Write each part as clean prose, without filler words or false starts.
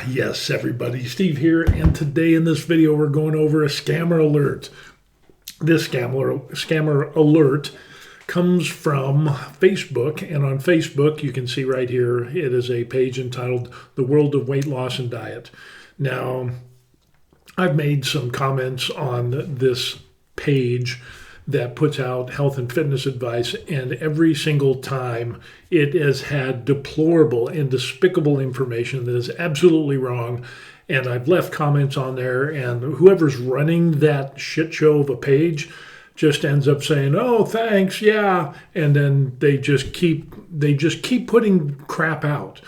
Yes, everybody, Steve here, and today in this video we're going over a scammer alert. This scammer alert comes from Facebook, and on Facebook you can see right here it is a page entitled The World of Weight Loss and Diet. Now, I've made some comments on this page that puts out health and fitness advice, and every single time it has had deplorable and despicable information that is absolutely wrong. And I've left comments on there, and whoever's running that shit show of a page just ends up saying, "Oh, thanks, yeah," and then they just keep putting crap out.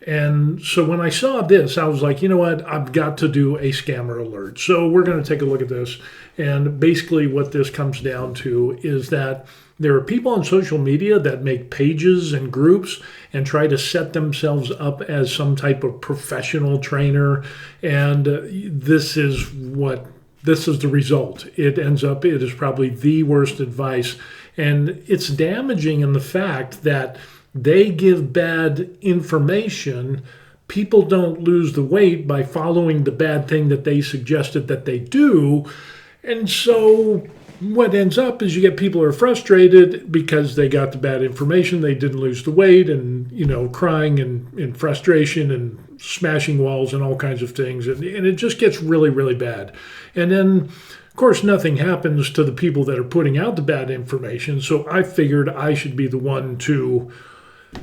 And so when I saw this, I was like, you know what? I've got to do a scammer alert. So we're going to take a look at this. And basically what this comes down to is that there are people on social media that make pages and groups and try to set themselves up as some type of professional trainer. And this is the result. It is probably the worst advice. And it's damaging in the fact that they give bad information. People don't lose the weight by following the bad thing that they suggested that they do. And so what ends up is you get people who are frustrated because they got the bad information. They didn't lose the weight and, crying in frustration and smashing walls and all kinds of things. And it just gets really, really bad. And then, of course, nothing happens to the people that are putting out the bad information. So I figured I should be the one to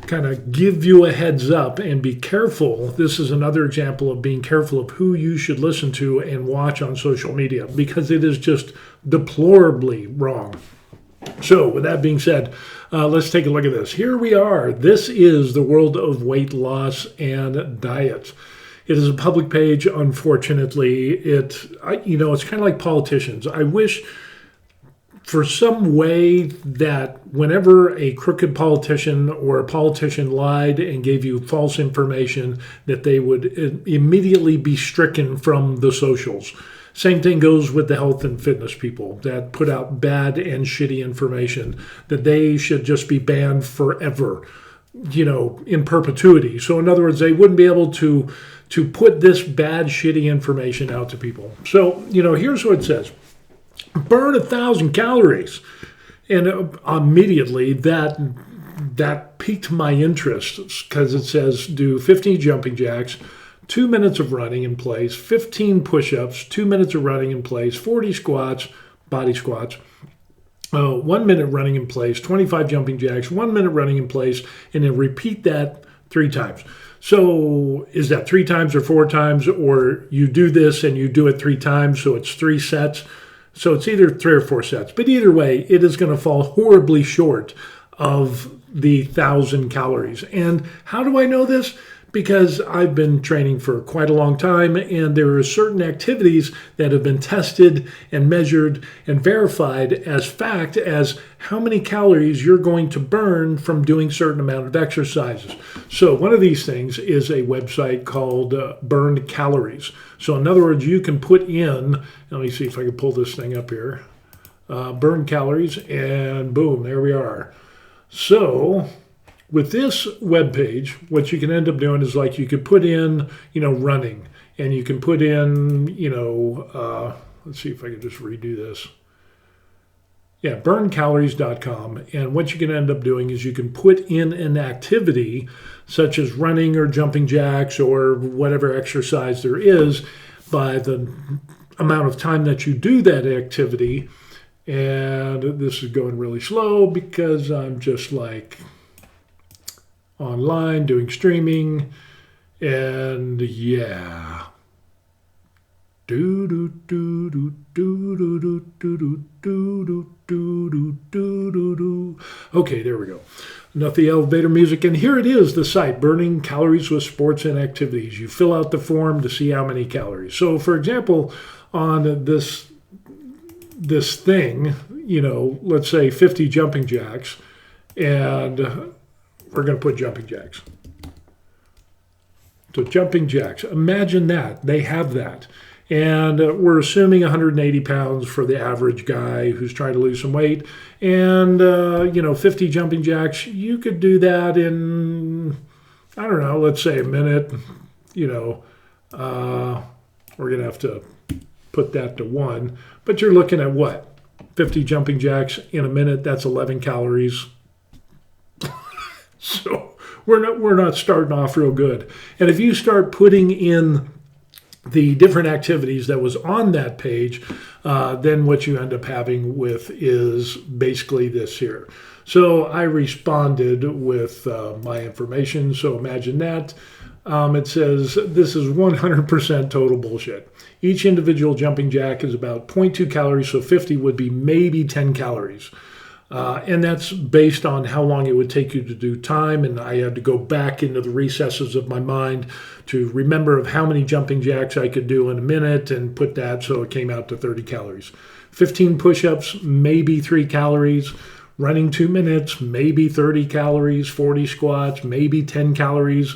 kind of give you a heads up and be careful. This is another example of being careful of who you should listen to and watch on social media, because it is just deplorably wrong. So with that being said, let's take a look at this. Here we are. This is the world of weight loss and diet. It is a public page. Unfortunately, it's kind of like politicians. I wish for some way that whenever a crooked politician or a politician lied and gave you false information, that they would immediately be stricken from the socials. Same thing goes with the health and fitness people that put out bad and shitty information, that they should just be banned forever, in perpetuity. So in other words, they wouldn't be able to put this bad, shitty information out to people. So, here's what it says. Burn 1,000 calories. And immediately that piqued my interest, because it says do 15 jumping jacks, 2 minutes of running in place, 15 push-ups, 2 minutes of running in place, 40 squats, body squats, 1 minute running in place, 25 jumping jacks, 1 minute running in place, and then repeat that 3 times. So is that 3 times or 4 times, or you do this and you do it 3 times, so it's 3 sets? So it's either 3 or 4 sets. But either way, it is going to fall horribly short of the 1,000 calories. And how do I know this? Because I've been training for quite a long time, and there are certain activities that have been tested and measured and verified as fact as how many calories you're going to burn from doing certain amount of exercises. So one of these things is a website called Burned Calories. So in other words, you can put in, let me see if I can pull this thing up here, Burned Calories, and boom, there we are. So with this web page, what you can end up doing is like you could put in, running, and you can put in, let's see if I can just redo this. Yeah, burncalories.com. And what you can end up doing is you can put in an activity such as running or jumping jacks or whatever exercise there is by the amount of time that you do that activity. And this is going really slow because I'm just like online doing streaming, and yeah. Okay, there we go. Enough the elevator music, and here it is, the site, Burning Calories with Sports and Activities. You fill out the form to see how many calories. So, for example, on this thing, let's say 50 jumping jacks, and we're going to put jumping jacks. So jumping jacks, imagine that. They have that. And we're assuming 180 pounds for the average guy who's trying to lose some weight. And, 50 jumping jacks, you could do that in, I don't know, let's say a minute, We're going to have to put that to 1. But you're looking at what? 50 jumping jacks in a minute. That's 11 calories. So we're not starting off real good. And if you start putting in the different activities that was on that page, then what you end up having with is basically this here. So I responded with my information. So imagine that. It says this is 100% total bullshit. Each individual jumping jack is about 0.2 calories, so 50 would be maybe 10 calories. And that's based on how long it would take you to do time. And I had to go back into the recesses of my mind to remember of how many jumping jacks I could do in a minute and put that so it came out to 30 calories. 15 push-ups, maybe 3 calories. Running 2 minutes, maybe 30 calories. 40 squats, maybe 10 calories.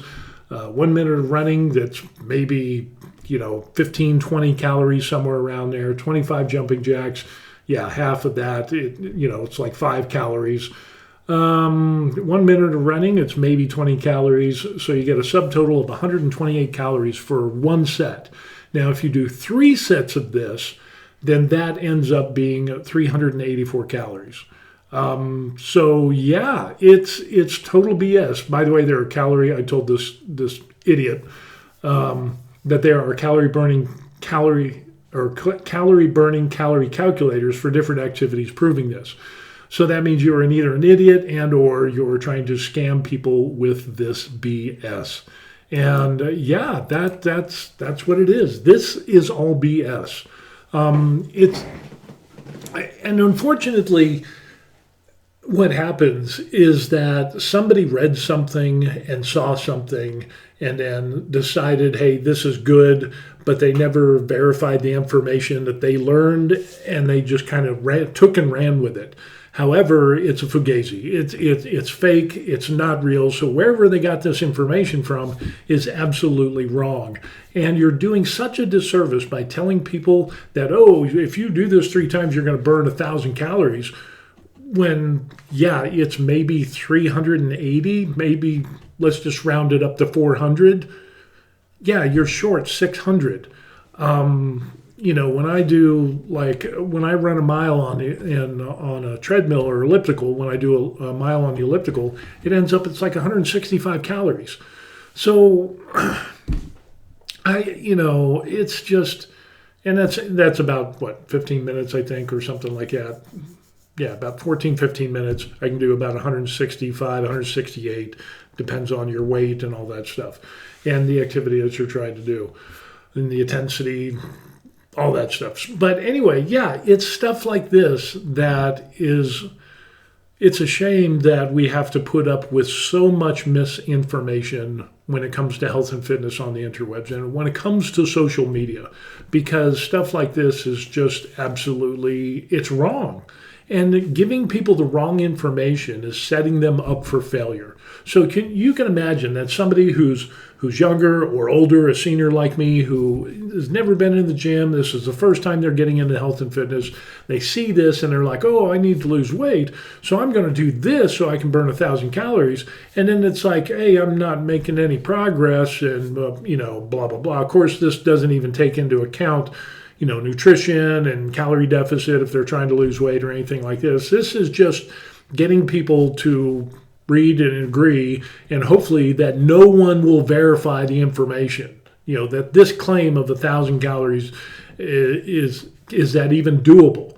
1 minute of running, that's maybe 15, 20 calories, somewhere around there. 25 jumping jacks. Yeah, half of that, it's like 5 calories. 1 minute of running, it's maybe 20 calories. So you get a subtotal of 128 calories for 1 set. Now, if you do 3 sets of this, then that ends up being 384 calories. So yeah, it's total BS. By the way, there are I told this idiot that there are calorie burning calorie calculators for different activities proving this. So that means you're either an idiot and or you're trying to scam people with this BS. And yeah, that's what it is. This is all BS. And unfortunately, what happens is that somebody read something and saw something and then decided, hey, this is good, but they never verified the information that they learned, and they just kind of took and ran with it. However, it's a fugazi. It's fake. It's not real. So wherever they got this information from is absolutely wrong. And you're doing such a disservice by telling people that, oh, if you do this 3 times, you're going to burn 1,000 calories. When, yeah, it's maybe 380, maybe let's just round it up to 400. Yeah, you're short 600. When I run a mile on a treadmill or elliptical, when I do a mile on the elliptical, it ends up, it's like 165 calories. So, it's just, and that's about 15 minutes, I think, or something like that. Yeah, about 14, 15 minutes. I can do about 165, 168, depends on your weight and all that stuff, and the activity that you're trying to do, and the intensity, all that stuff. But anyway, yeah, it's stuff like this it's a shame that we have to put up with so much misinformation when it comes to health and fitness on the interwebs and when it comes to social media, because stuff like this is just absolutely, it's wrong. And giving people the wrong information is setting them up for failure. So you can imagine that somebody who's younger or older, a senior like me, who has never been in the gym, this is the first time they're getting into health and fitness, they see this and they're like, oh, I need to lose weight, so I'm going to do this so I can burn 1,000 calories. And then it's like, hey, I'm not making any progress and, blah, blah, blah. Of course, this doesn't even take into account nutrition and calorie deficit if they're trying to lose weight or anything like this. This is just getting people to read and agree, and hopefully that no one will verify the information. That this claim of 1,000 calories is that even doable?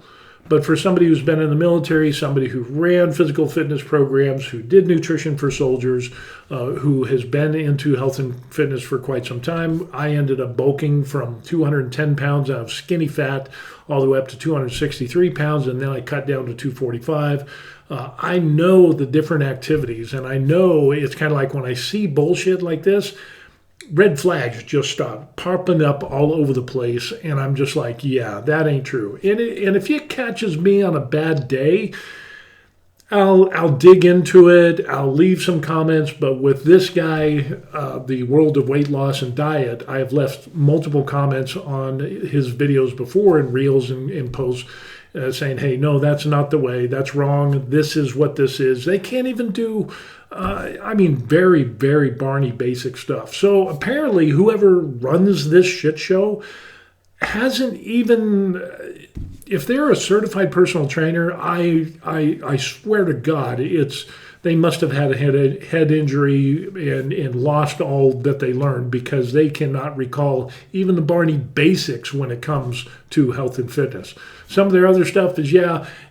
But for somebody who's been in the military, somebody who ran physical fitness programs, who did nutrition for soldiers, who has been into health and fitness for quite some time, I ended up bulking from 210 pounds out of skinny fat all the way up to 263 pounds, and then I cut down to 245. I know the different activities, and I know it's kind of like when I see bullshit like this, red flags just stop popping up all over the place, and I'm just like, yeah, that ain't true. And if it catches me on a bad day, I'll dig into it. I'll leave some comments. But with this guy, the World of Weight Loss and Diet, I have left multiple comments on his videos before in reels and posts saying, hey, no, that's not the way. That's wrong. This is what this is. They can't even do I mean, very, very Barney basic stuff. So apparently, whoever runs this shit show hasn't even. If they're a certified personal trainer, I swear to God, they must have had a head injury and lost all that they learned, because they cannot recall even the Barney basics when it comes to health and fitness. Some of their other stuff is,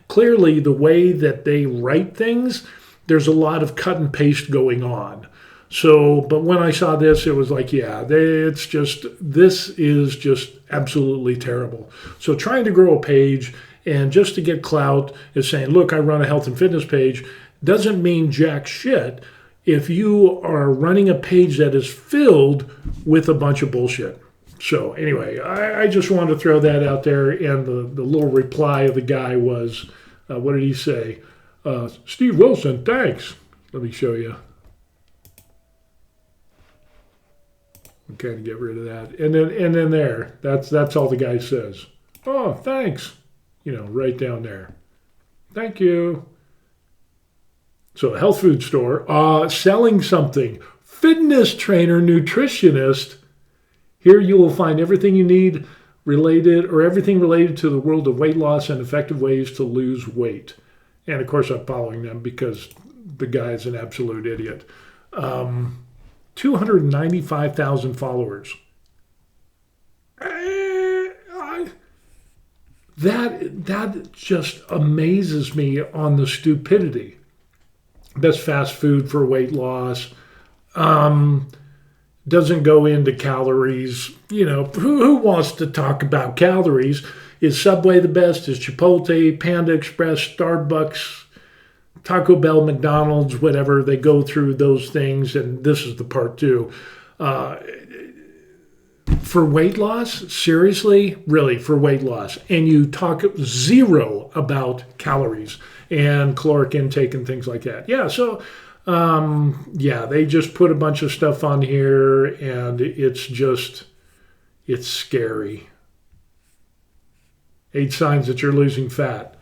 clearly the way that they write things, there's a lot of cut and paste going on. So, but when I saw this, it was like, this is just absolutely terrible. So trying to grow a page and just to get clout is saying, look, I run a health and fitness page, doesn't mean jack shit if you are running a page that is filled with a bunch of bullshit. So anyway, I just wanted to throw that out there. And the little reply of the guy was, what did he say? Steve Wilson, thanks. Let me show you. I'm kind of get rid of that. And then there, that's all the guy says. Oh, thanks. Right down there. Thank you. So a health food store, selling something. Fitness trainer, nutritionist. Here you will find everything you need everything related to the world of weight loss and effective ways to lose weight. And of course, I'm following them because the guy is an absolute idiot. 295,000 followers. That just amazes me on the stupidity. Best fast food for weight loss. Doesn't go into calories. Who wants to talk about calories? Is Subway the best? Is Chipotle, Panda Express, Starbucks, Taco Bell, McDonald's, whatever? They go through those things, and this is the part two. For weight loss? Seriously? Really, for weight loss? And you talk zero about calories and caloric intake and things like that. They just put a bunch of stuff on here, and it's scary. 8 signs that you're losing fat.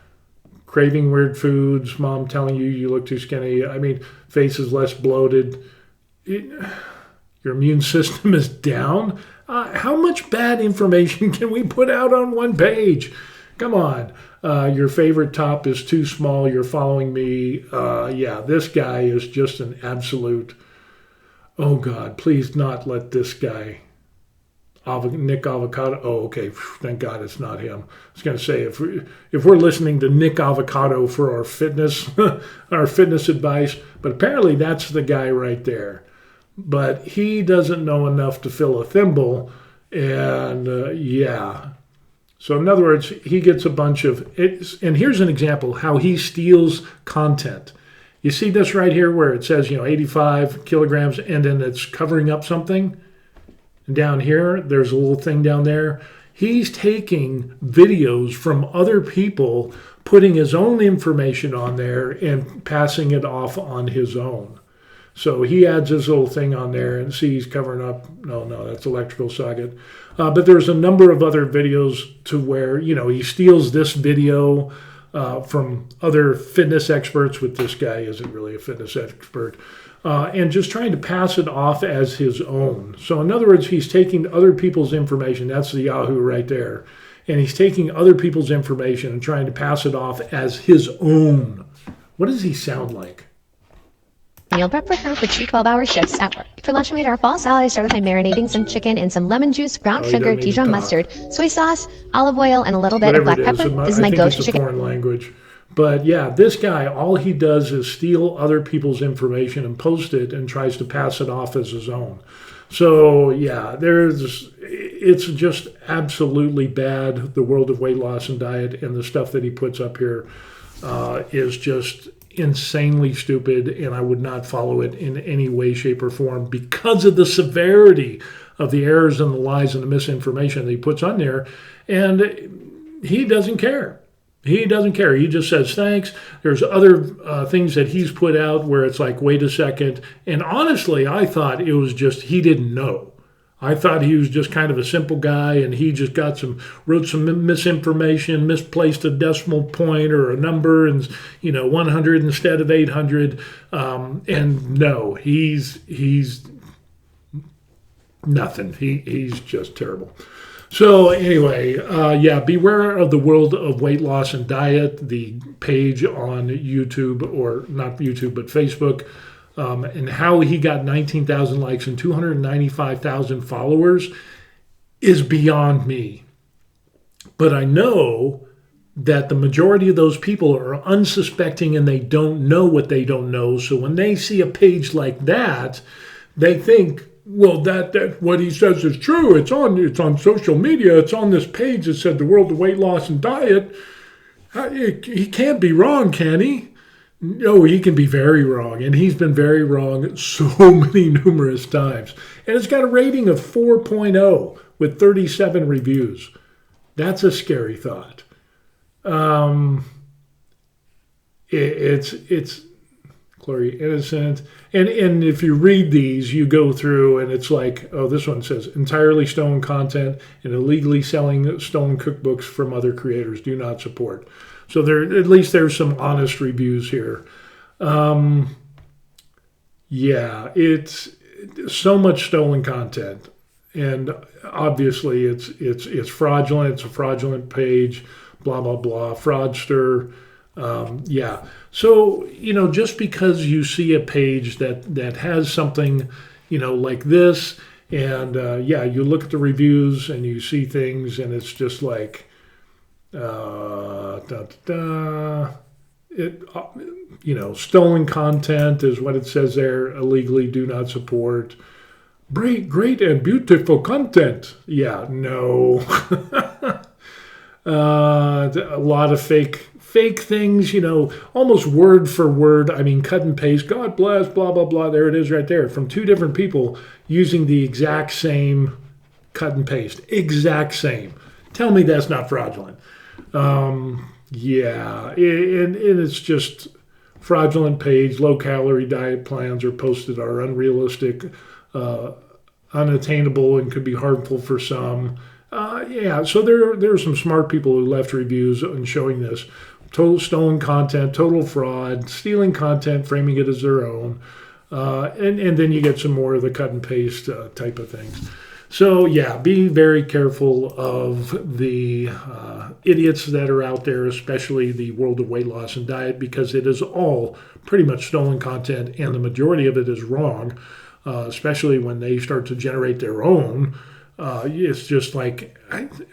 Craving weird foods, mom telling you look too skinny. I mean, face is less bloated. Your immune system is down. How much bad information can we put out on one page? Come on. Your favorite top is too small. You're following me. This guy is just an absolute... Oh, God, please not let this guy... Nick Avocado. Oh, okay. Thank God it's not him. I was going to say, if we're listening to Nick Avocado for our fitness advice, but apparently that's the guy right there. But he doesn't know enough to fill a thimble, and So in other words, he gets a bunch of it. And here's an example how he steals content. You see this right here where it says 85 kilograms, and then it's covering up something. And down here, there's a little thing down there. He's taking videos from other people, putting his own information on there and passing it off on his own. So he adds his little thing on there, and see he's covering up. No, that's electrical socket. But there's a number of other videos to where, he steals this video from other fitness experts, but this guy isn't really a fitness expert. And just trying to pass it off as his own. So in other words, he's taking other people's information. That's the Yahoo right there. And he's taking other people's information and trying to pass it off as his own. What does he sound like? Meal prep for her for 2 12-hour shifts at work. For lunch, we made our fall salad. I started by marinating some chicken in some lemon juice, brown sugar, Dijon mustard, soy sauce, olive oil, and a little bit of black pepper. This is my go-to chicken. Foreign language. But this guy, all he does is steal other people's information and post it and tries to pass it off as his own. So it's just absolutely bad, the world of weight loss and diet, and the stuff that he puts up here is just insanely stupid, and I would not follow it in any way, shape, or form because of the severity of the errors and the lies and the misinformation that he puts on there. And he doesn't care. He doesn't care. He just says thanks. There's other things that he's put out where it's like, wait a second. And honestly, I thought it was just he didn't know. I thought he was just kind of a simple guy, and he just wrote some misinformation, misplaced a decimal point or a number, and 100 instead of 800. And no, he's nothing. He's just terrible. So anyway, beware of the world of weight loss and diet. The page on YouTube, or not YouTube, but Facebook. And how he got 19,000 likes and 295,000 followers is beyond me. But I know that the majority of those people are unsuspecting and they don't know what they don't know. So when they see a page like that, they think, well, that what he says is true. It's on social media. It's on this page that said the world of weight loss and diet. He can't be wrong, can he? No, he can be very wrong, and he's been very wrong so many numerous times. And it's got a rating of 4.0 with 37 reviews. That's a scary thought. It's clearly innocent. And if you read these, you go through, and it's like, oh, this one says entirely stolen content and illegally selling stolen cookbooks from other creators. Do not support. So there's some honest reviews here. It's so much stolen content, and obviously it's fraudulent. It's a fraudulent page. Blah blah blah. Fraudster. So just because you see a page that has something, like this, and you look at the reviews and you see things, and it's just like. Stolen content is what it says there. Illegally, do not support. Great and beautiful content. Yeah, no. A lot of fake things, almost word for word. I mean, cut and paste. God bless, blah, blah, blah. There it is right there from two different people using the exact same cut and paste. Exact same. Tell me that's not fraudulent. And it's just fraudulent page. Low-calorie diet plans are posted are unrealistic, unattainable, and could be harmful for some. So there are some smart people who left reviews and showing this. Total stolen content, total fraud, stealing content, framing it as their own. And then you get some more of the cut and paste type of things. So, be very careful of the idiots that are out there, especially the world of weight loss and diet, because it is all pretty much stolen content, and the majority of it is wrong, especially when they start to generate their own. It's just like,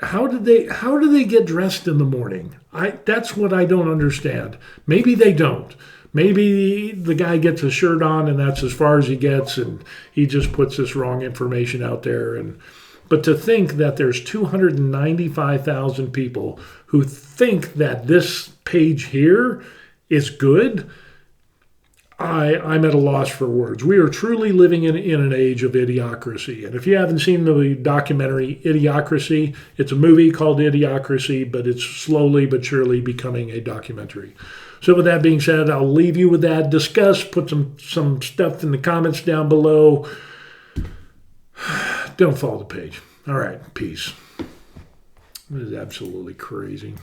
how do they get dressed in the morning? That's what I don't understand. Maybe they don't. Maybe the guy gets a shirt on and that's as far as he gets, and he just puts this wrong information out there. But to think that there's 295,000 people who think that this page here is good, I'm at a loss for words. We are truly living in an age of idiocracy. And if you haven't seen the documentary Idiocracy, it's a movie called Idiocracy, but it's slowly but surely becoming a documentary. So with that being said, I'll leave you with that. Discuss, put some stuff in the comments down below. Don't follow the page. All right, peace. This is absolutely crazy.